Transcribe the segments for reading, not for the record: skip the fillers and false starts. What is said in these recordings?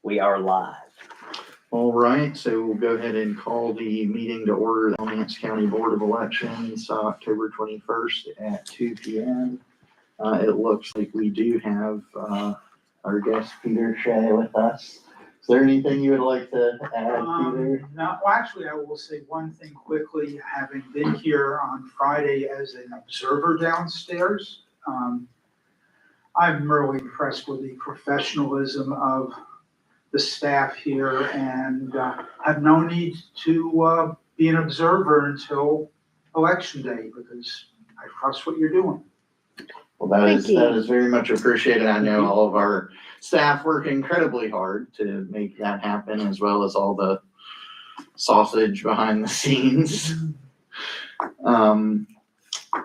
We are live. All right, so we'll go ahead and call the meeting to order, the Alamance County Board of Elections, October 21st at 2 p.m. It looks like we do have our guest Peter Shea with us. Is there anything you would like to add, Peter? No, well, actually, I will say one thing quickly, having been here on Friday as an observer downstairs. I'm really impressed with the professionalism of the staff here and have no need to be an observer until election day because I trust what you're doing. Well, that is very much appreciated. I know all of our staff work incredibly hard to make that happen, as well as all the sausage behind the scenes.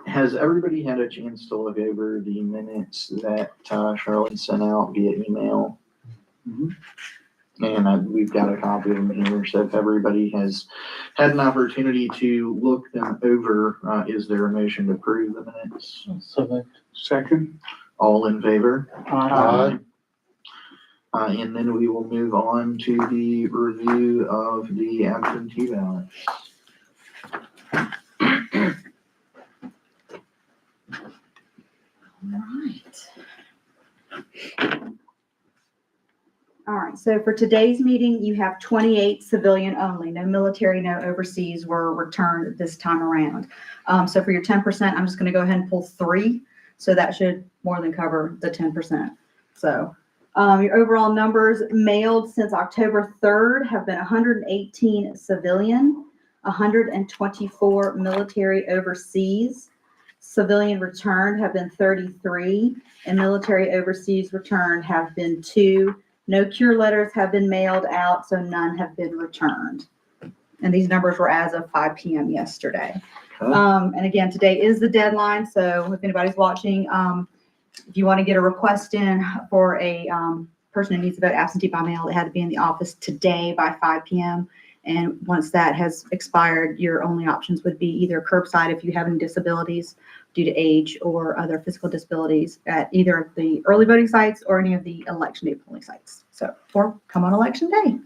Has everybody had a chance to look over the minutes that Charlotte sent out via email? And we've got a copy of them here, so if everybody has had an opportunity to look them over, is there a motion to approve the minutes? Second. All in favor? Aye. And then we will move on to the review of the absentee ballots. All right, so for today's meeting, you have 28 civilian only, no military, no overseas were returned this time around. So for your 10%, I'm just gonna go ahead and pull 3. So that should more than cover the 10%. So your overall numbers mailed since October 3rd have been 118 civilian, 124 military overseas. Civilian returned have been 33, and military overseas returned have been 2. No cure letters have been mailed out, so none have been returned. And these numbers were as of 5 p.m. yesterday. Okay. And again, today is the deadline, so if anybody's watching, if you want to get a request in for a person who needs to vote absentee by mail, it had to be in the office today by 5 p.m. And once that has expired, your only options would be either curbside if you have any disabilities due to age or other physical disabilities at either the early voting sites or any of the election day polling sites. So, or come on election day.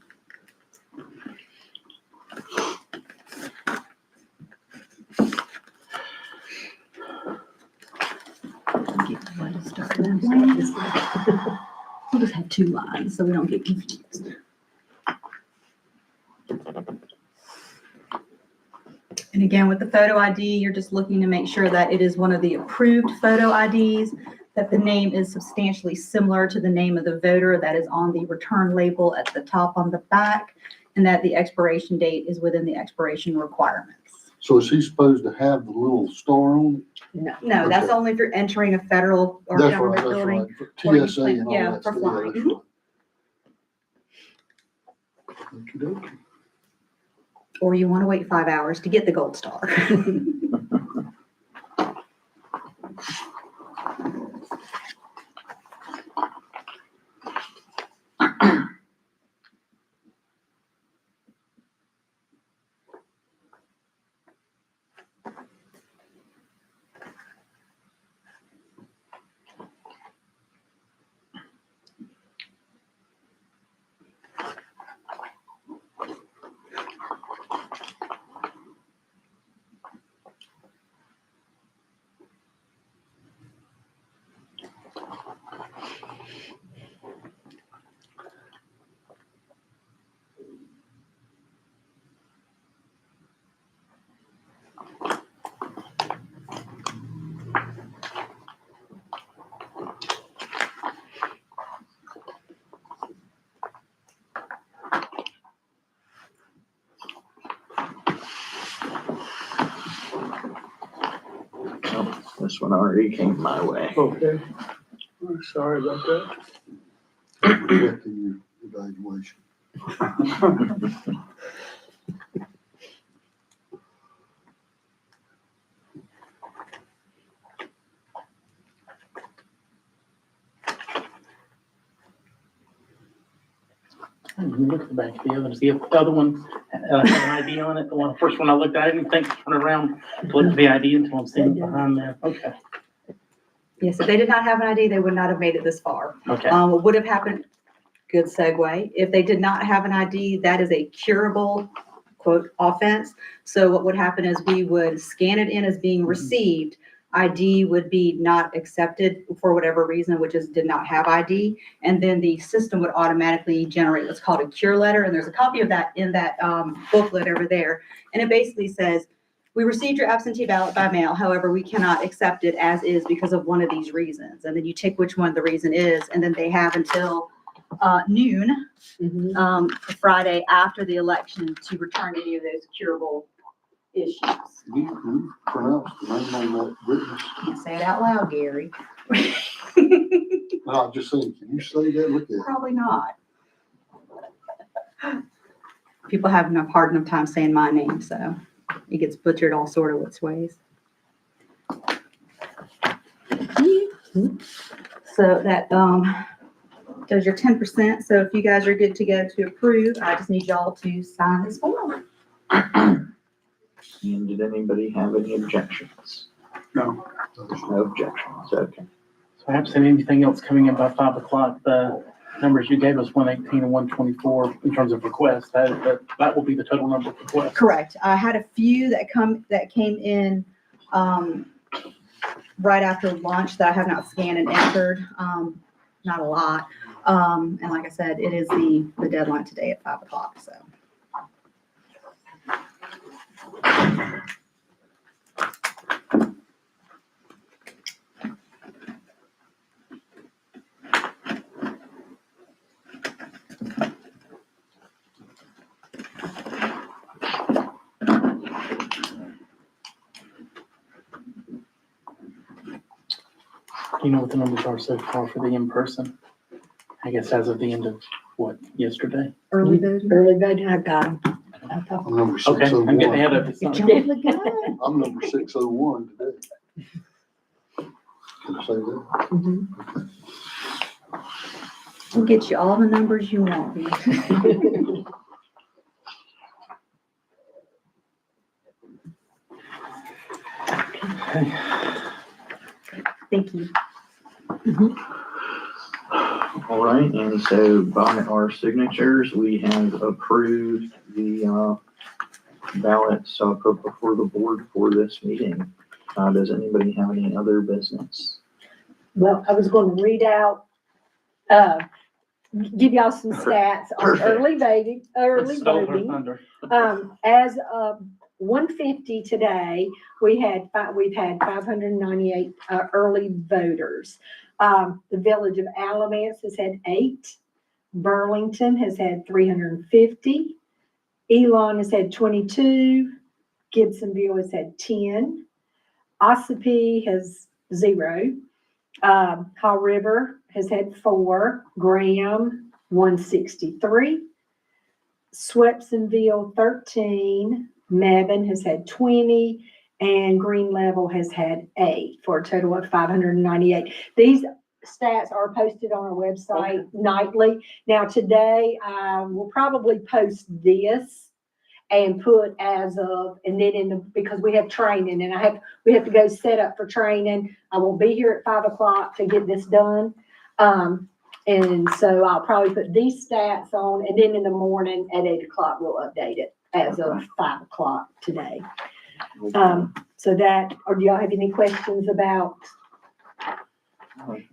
We'll just have 2 lines so we don't get confused. And again, with the photo ID, you're just looking to make sure that it is one of the approved photo IDs, that the name is substantially similar to the name of the voter that is on the return label at the top on the back, and that the expiration date is within the expiration requirements. So is he supposed to have the little star on it? No, that's Okay. only if you're entering a federal or That's right, government that's building. right. For or you TSA plan- and all yeah, that for stuff. flying. That's right. Okey-dokey. Or you want to wait 5 hours to get the gold star. Oh, this one already came my way. Okay. I'm sorry about that. Rejecting your evaluation. Look at the back of the other, the other one had an ID on it, the first one I looked at, I didn't think to turn around to look at the ID until I'm seeing it behind there, okay, Yes, if they did not have an ID, they would not have made it this far. okay. What would have happened Good segue. If they did not have an ID, that is a curable, quote, offense. So what would happen is we would scan it in as being received. ID would be not accepted for whatever reason, which is did not have ID. And then the system would automatically generate what's called a cure letter. And there's a copy of that in that booklet over there. And it basically says, we received your absentee ballot by mail. However, we cannot accept it as is because of one of these reasons. And then you tick which one the reason is, and then they have until noon Friday after the election to return any of those curable issues. Can you pronounce the name on that witness? Can't say it out loud, Gary. No, I'm just saying, can you say that? Look at it. Probably not. People have enough hard enough time saying my name, so it gets butchered all sort of which ways. So that does your 10%. So if you guys are good to go to approve, I just need y'all to sign this form. And did anybody have any objections? No. No objections, okay. So I haven't seen anything else coming in by 5 o'clock. The numbers you gave us, 118 and 124 in terms of requests, that will be the total number of requests. Correct. I had a few that came in right after lunch that I have not scanned and entered. Not a lot. And like I said, it is the deadline today at 5 o'clock, so. Do you know what the numbers are so far for the in-person? I guess as of the end of, what, yesterday? Early voting? Early voting, I got them. I thought, I'm number Okay, I'm getting 601. ahead of it. You're Sorry. really good. I'm number 601 today. Can I say that? Mhm. We'll get you all the numbers you want. Thank you. All right, and so by our signatures, we have approved the ballots put before the board for this meeting. Does anybody have any other business? Well, I was going to read out, give y'all some stats on Perfect. early Stole her voting. thunder. As of 1:50 today, we've had 598 early voters. The village of Alamance has had 8. Burlington has had 350. Elon has had 22. Gibsonville has had 10. Ossipee has 0. Haw River has had 4. Graham, 163. Swepsonville, 13. Mebane has had 20. And Green Level has had 8 for a total of 598. These stats are posted on our website nightly. Now today, we'll probably post this and put as of, and then because we have training and we have to go set up for training. I will be here at 5 o'clock to get this done. And so I'll probably put these stats on, and then in the morning at 8 o'clock, we'll update it as of 5 o'clock today. So or do y'all have any questions about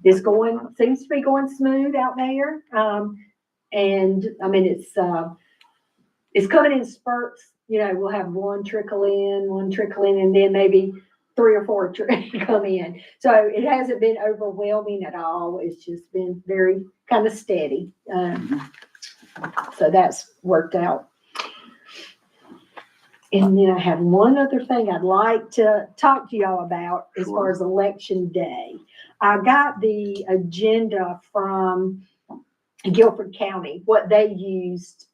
this seems to be going smooth out there. And I mean, it's coming in spurts. You know, we'll have one trickle in, and then maybe 3 or 4 come in. So it hasn't been overwhelming at all. It's just been very kind of steady. So that's worked out. And then I have one other thing I'd like to talk to y'all about as far as election day. I got the agenda from Guilford County, what they used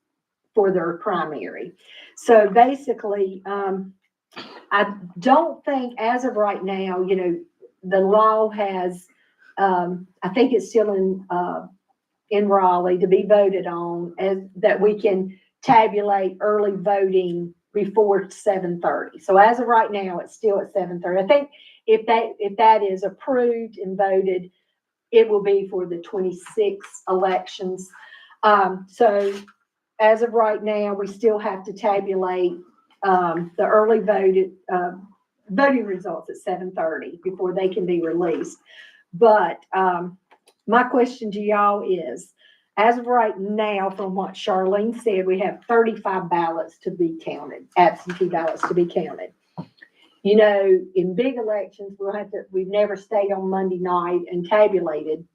for their primary. So basically, I don't think as of right now, you know, the law has, I think it's still in Raleigh to be voted on, as that we can tabulate early voting before 7:30. So as of right now, it's still at 7:30. I think if that is approved and voted, it will be for the 26 elections. So as of right now, we still have to tabulate, the early voting results at 7:30 before they can be released. But, my question to y'all is, as of right now, from what Charlene said, we have 35 ballots to be counted, absentee ballots to be counted. You know, in big elections, we've never stayed on Monday night and tabulated,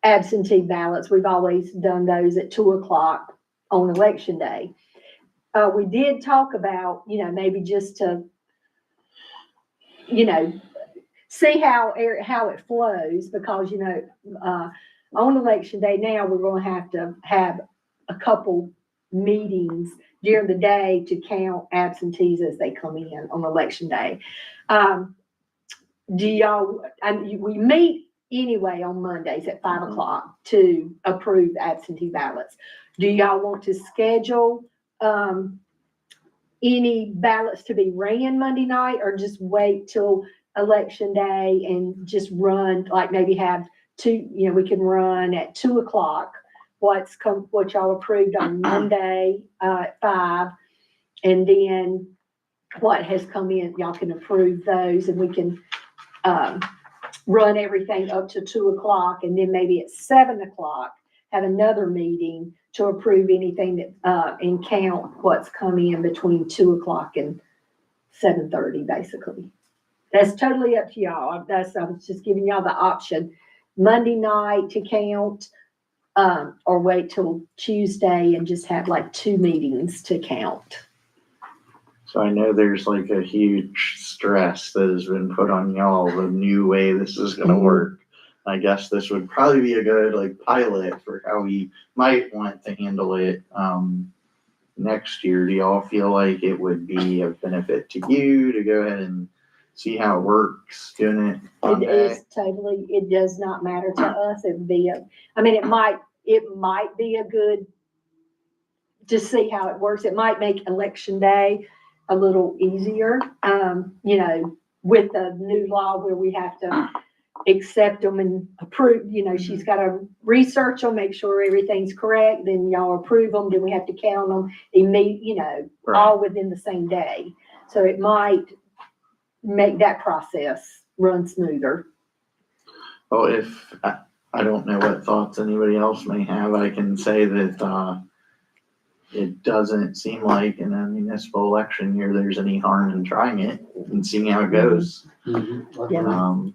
absentee ballots. We've always done those at 2:00 on election day. We did talk about, maybe just to, see how it flows, because, on election day now, we're going to have a couple meetings during the day to count absentees as they come in on election day. We meet anyway on Mondays at 5:00 to approve absentee ballots. Do y'all want to schedule, any ballots to be ran Monday night, or just wait till election day and just run, like maybe have two, we can run at 2:00 what y'all approved on Monday, at 5, and then what has come in, y'all can approve those, and we can, run everything up to 2:00, and then maybe at 7:00, have another meeting to approve anything that, and count what's come in between 2:00 and 7:30, basically. That's totally up to y'all. I was just giving y'all the option, Monday night to count, or wait till Tuesday and just have like 2 meetings to count. So I know there's like a huge stress that has been put on y'all, the new way this is gonna work. I guess this would probably be a good like pilot for how we might want to handle it, next year. Do y'all feel like it would be of benefit to you to go ahead and see how it works doing it It Monday? is totally, it does not matter to us. It would be it might be a good, to see how it works. It might make election day a little easier, with the new law where we have to accept them and approve, she's got to research them, make sure everything's correct, then y'all approve them, then we have to count them, all within the same day. So it might make that process run smoother. Well, if, I don't know what thoughts anybody else may have, I can say that, it doesn't seem like in a municipal election year, there's any harm in trying it and seeing how it goes. Yeah. Um,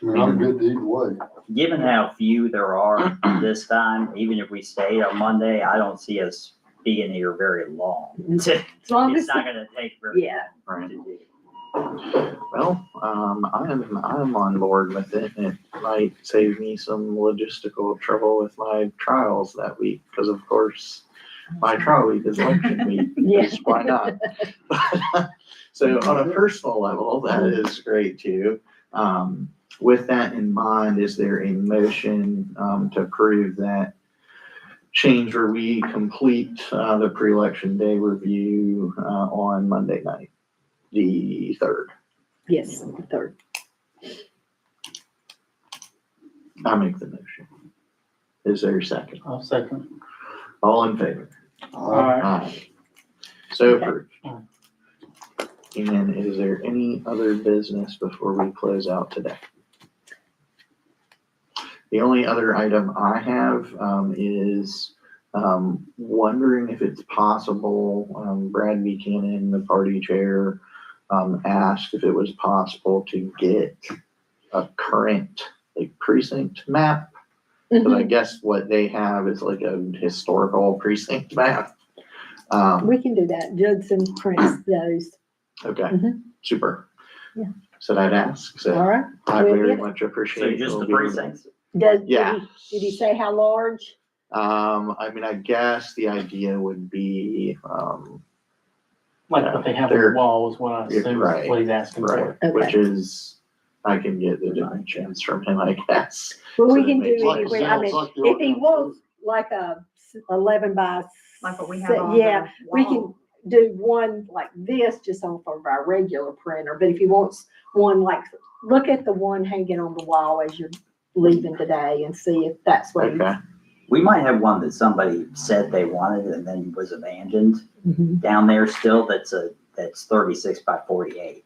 I'm good either way. Given how few there are this time, even if we stayed on Monday, I don't see us being here very long. It's As long as, not gonna take very yeah. long right. to do. Well, I'm on board with it. It might save me some logistical trouble with my trials that week, because of course, my trial week is election week. Yeah. because why not? So on a personal level, that is great too. With that in mind, is there a motion, to approve that change where we complete, the pre-election day review, on Monday night, the 3rd? Yes, the 3rd. I'll make the motion. Is there a second? I'll second. All in favor? All right. Aye. So Okay. approved. And is there any other business before we close out today? The only other item I have, is, wondering if it's possible, Brad Buchanan, the party chair, asked if it was possible to get a current, like, precinct map. But I guess what they have is like a historical precinct map. We can do that. Judson prints those. Okay, Mhm. super. Yeah. Said I'd ask, so All right. I We'll very get it. much So appreciate. just the you'll be- precincts? Did Yeah. he say how large? I mean, I guess the idea would be, Like what they have on They're- the wall is what I assume right, is what he's asking right, for. which is, I can get the dimensions from him, I guess. Well, we So can it do makes like anywhere. a I mean, cell, like the if he ordinance. wants like a 11 by, Like what we have se- on yeah, the we can wall. do one like this just off of our regular printer. But if he wants one like, look at the one hanging on the wall as you're leaving today and see if that's what. Okay, We might have one that somebody said they wanted and then was abandoned Mhm. down there still, that's 36 by 48,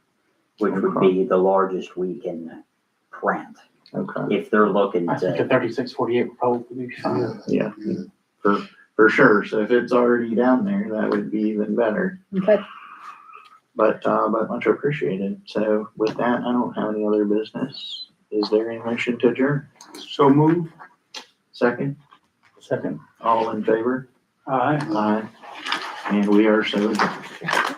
which would be the largest we can print, okay, if they're looking I think a to. 3648 would probably be fine. yeah, for sure. So if it's already down there, that would be even better. Okay, But much appreciated. So with that, I don't have any other business. Is there a motion to adjourn? So move. Second, Second. all in favor? Aye. Aye. And we are so adjourned.